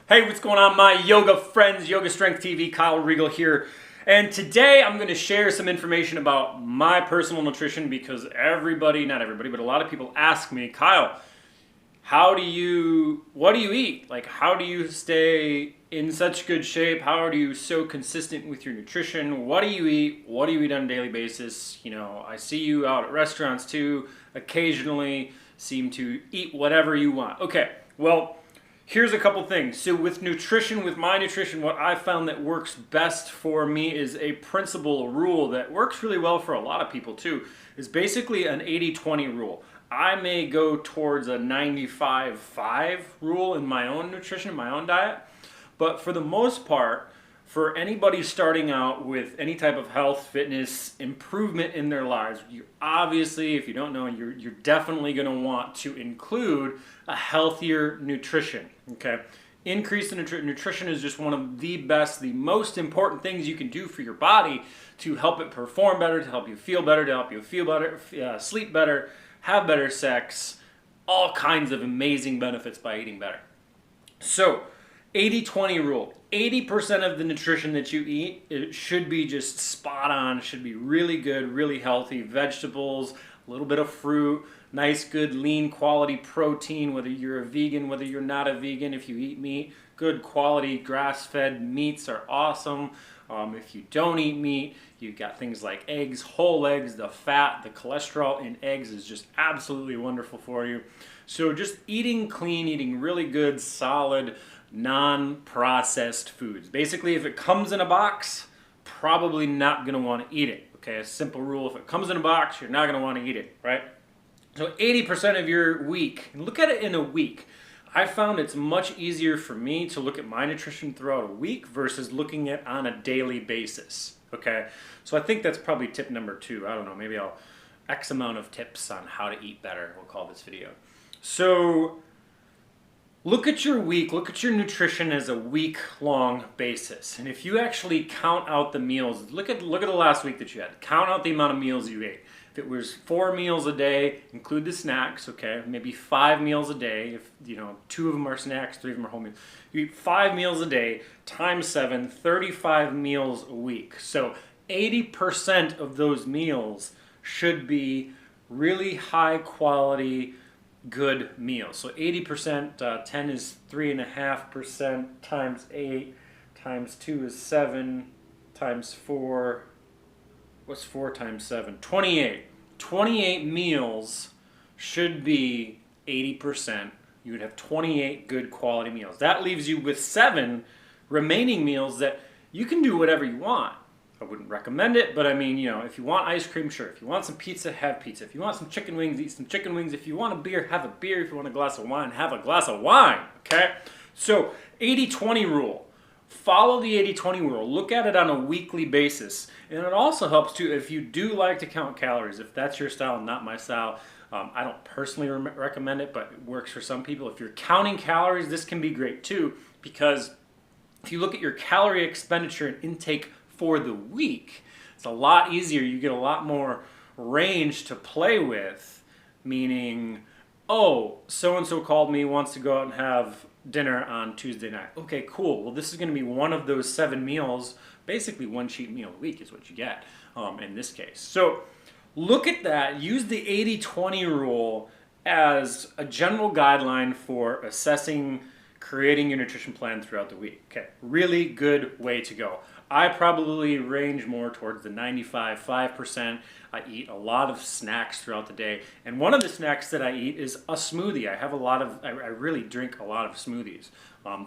Hey, what's going on, my yoga friends? Yoga Strength TV, Kyle Regal here. And today I'm going to share some information about my personal nutrition because everybody, not everybody, but a lot of people ask me, Kyle, what do you eat? Like, how do you stay in such good shape? How are you so consistent with your nutrition? What do you eat? What do you eat on a daily basis? You know, I see you out at restaurants too, occasionally seem to eat whatever you want. Okay, well, here's a couple things. So with nutrition, with my nutrition, what I found that works best for me is a principle, a rule that works really well for a lot of people too, is basically an 80-20 rule. I may go towards a 95-5 rule in my own nutrition, my own diet, but for the most part, for anybody starting out with any type of health, fitness, improvement in their lives, you obviously, if you don't know, you're definitely going to want to include a healthier nutrition, okay? Increase in nutrition is just one of the best, the most important things you can do for your body to help it perform better, to help you feel better, to help you feel better, sleep better, have better sex, all kinds of amazing benefits by eating better. So, 80-20 rule. 80% of the nutrition that you eat, it should be just spot on, should be really good, really healthy. Vegetables, a little bit of fruit, nice, good, lean quality protein, whether you're a vegan, whether you're not a vegan, if you eat meat, good quality grass-fed meats are awesome. If you don't eat meat, you've got things like eggs, whole eggs, the fat, the cholesterol in eggs is just absolutely wonderful for you. So just eating clean, eating really good, solid, non-processed foods. Basically, if it comes in a box, probably not going to want to eat it. Okay, a simple rule, if it comes in a box, you're not going to want to eat it, right? So 80% of your week, and look at it in a week. I found it's much easier for me to look at my nutrition throughout a week versus looking at on a daily basis, okay? So I think that's probably tip number 2. I don't know, maybe I'll X amount of tips on how to eat better, we'll call this video. So look at your week, look at your nutrition as a week-long basis. And if you actually count out the meals, look at the last week that you had. Count out the amount of meals you ate. If it was 4 meals a day, include the snacks, okay? Maybe 5 meals a day. If, 2 of them are snacks, 3 of them are whole meals. You eat 5 meals a day, times 7, 35 meals a week. So 80% of those meals should be really high quality, good meals. So 80%, 10 is 3.5%, times 8, times 2 is 7, times 4, what's 4 times 7? 28. 28 meals should be 80%. You would have 28 good quality meals. That leaves you with 7 remaining meals that you can do whatever you want. I wouldn't recommend it, but I mean, if you want ice cream, sure. If you want some pizza, have pizza. If you want some chicken wings, eat some chicken wings. If you want a beer, have a beer. If you want a glass of wine, have a glass of wine, okay? So 80-20 rule. Follow the 80-20 rule. Look at it on a weekly basis. And it also helps too if you do like to count calories. If that's your style, not my style. I don't personally recommend it, but it works for some people. If you're counting calories, this can be great too, because if you look at your calorie expenditure and intake for the week, it's a lot easier. You get a lot more range to play with, meaning, oh, so-and-so called me, wants to go out and have dinner on Tuesday night. Okay, cool. Well, this is going to be one of those 7 meals. Basically, 1 cheat meal a week is what you get in this case. So look at that. Use the 80-20 rule as a general guideline for assessing, creating your nutrition plan throughout the week. Okay, really good way to go. I probably range more towards the 95-5%. I eat a lot of snacks throughout the day. And one of the snacks that I eat is a smoothie. I really drink a lot of smoothies.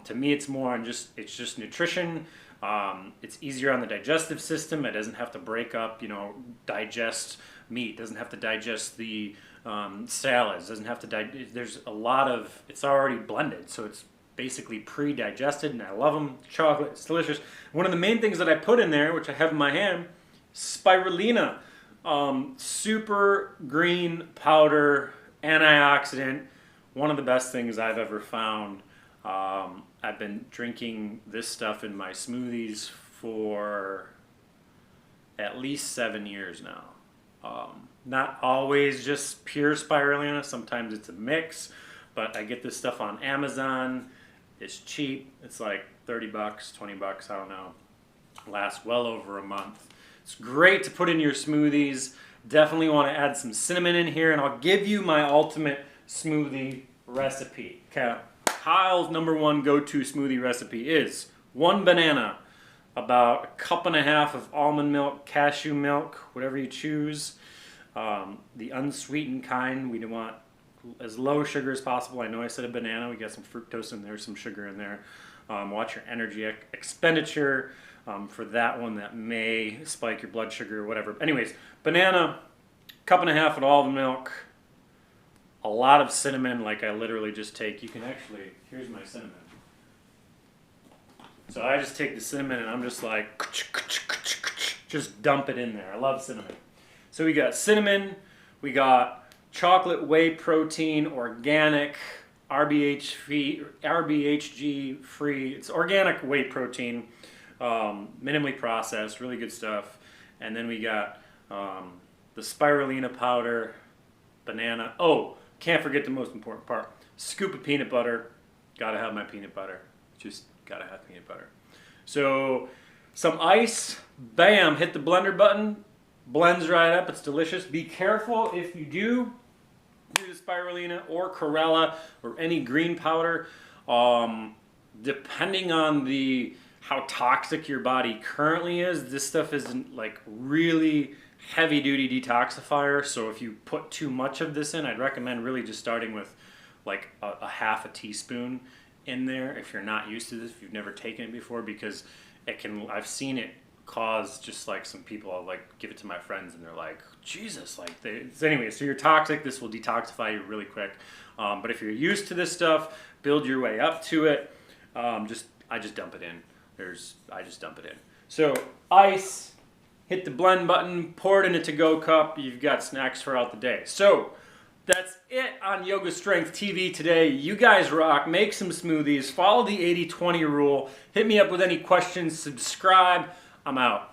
To me, it's more on it's just nutrition. It's easier on the digestive system. It doesn't have to break up, digest meat. It doesn't have to digest the salads. It doesn't have to there's a lot of, it's already blended. So it's basically pre-digested, and I love them. Chocolate, it's delicious. One of the main things that I put in there, which I have in my hand, Spirulina, super green powder, antioxidant, one of the best things I've ever found. I've been drinking this stuff in my smoothies for at least 7 years now. Not always just pure Spirulina, sometimes it's a mix, but I get this stuff on Amazon. It's cheap. It's like 30 bucks, 20 bucks, I don't know. Lasts well over a month. It's great to put in your smoothies. Definitely want to add some cinnamon in here, and I'll give you my ultimate smoothie recipe. Okay. Kyle's #1 go-to smoothie recipe is 1 banana, about 1.5 cups of almond milk, cashew milk, whatever you choose. The unsweetened kind, we want as low sugar as possible. I know I said a banana, we got some fructose in there, some sugar in there. Watch your energy expenditure for that one. That may spike your blood sugar or whatever. Anyways, banana, 1.5 cups of almond milk, a lot of cinnamon, like I literally just take, you can actually, here's my cinnamon. So I just take the cinnamon and I'm just like, just dump it in there. I love cinnamon. So we got cinnamon, we got chocolate whey protein, organic, RBHG free. It's organic whey protein, minimally processed, really good stuff. And then we got the spirulina powder, banana. Oh, can't forget the most important part. Scoop of peanut butter. Gotta have my peanut butter. Just gotta have peanut butter. So some ice, bam, hit the blender button. Blends right up, it's delicious. Be careful if you do use spirulina or chlorella or any green powder. Depending on how toxic your body currently is, this stuff isn't like really heavy duty detoxifier. So if you put too much of this in, I'd recommend really just starting with like a 1/2 teaspoon in there if you're not used to this, if you've never taken it before, because I've seen it cause just like some people, I'll like give it to my friends and they're like, Jesus, like anyway, so you're toxic, this will detoxify you really quick. But if you're used to this stuff, build your way up to it. I just dump it in. I just dump it in. So ice, hit the blend button, pour it in a to-go cup, you've got snacks throughout the day. So that's it on Yoga Strength TV today. You guys rock. Make some smoothies. Follow the 80-20 rule. Hit me up with any questions. Subscribe. I'm out.